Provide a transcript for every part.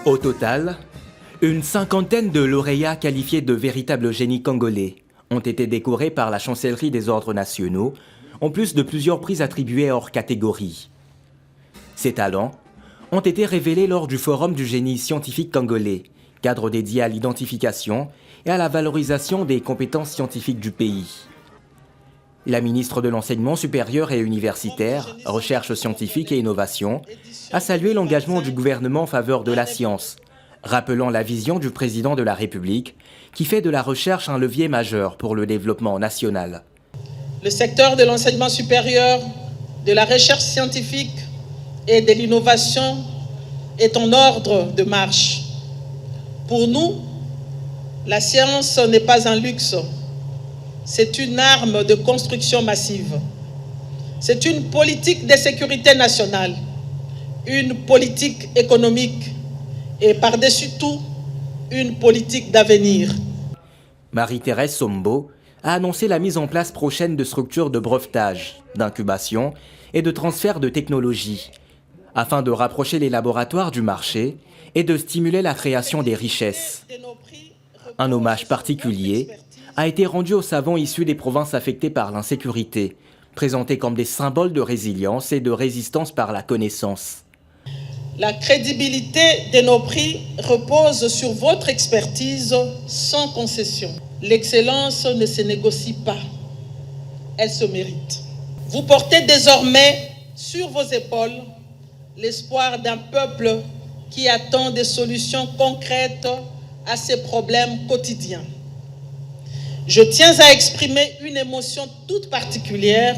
Au total, une cinquantaine de lauréats qualifiés de véritables génies congolais ont été décorés par la chancellerie des ordres nationaux, en plus de plusieurs prix attribués hors catégorie. Ces talents ont été révélés lors du Forum du génie scientifique congolais, cadre dédié à l'identification et à la valorisation des compétences scientifiques du pays. La ministre de l'Enseignement supérieur et universitaire, Recherche scientifique et innovation, a salué l'engagement du gouvernement en faveur de la science, rappelant la vision du président de la République qui fait de la recherche un levier majeur pour le développement national. Le secteur de l'enseignement supérieur, de la recherche scientifique et de l'innovation est en ordre de marche. Pour nous, la science n'est pas un luxe, c'est une arme de construction massive. C'est une politique de sécurité nationale, une politique économique et par-dessus tout, une politique d'avenir. Marie-Thérèse Sombo a annoncé la mise en place prochaine de structures de brevetage, d'incubation et de transfert de technologies, afin de rapprocher les laboratoires du marché et de stimuler la création des richesses. Un hommage particulier a été rendu aux savants issus des provinces affectées par l'insécurité, présentés comme des symboles de résilience et de résistance par la connaissance. La crédibilité de nos prix repose sur votre expertise sans concession. L'excellence ne se négocie pas, elle se mérite. Vous portez désormais sur vos épaules l'espoir d'un peuple qui attend des solutions concrètes à ses problèmes quotidiens. Je tiens à exprimer une émotion toute particulière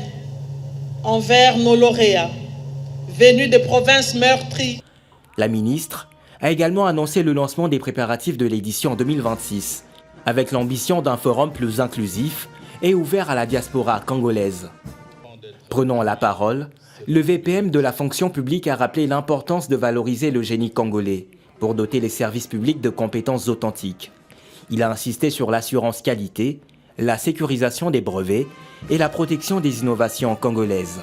envers nos lauréats, venus des provinces meurtries. La ministre a également annoncé le lancement des préparatifs de l'édition 2026, avec l'ambition d'un forum plus inclusif et ouvert à la diaspora congolaise. Prenant la parole, le VPM de la fonction publique a rappelé l'importance de valoriser le génie congolais pour doter les services publics de compétences authentiques. Il a insisté sur l'assurance qualité, la sécurisation des brevets et la protection des innovations congolaises.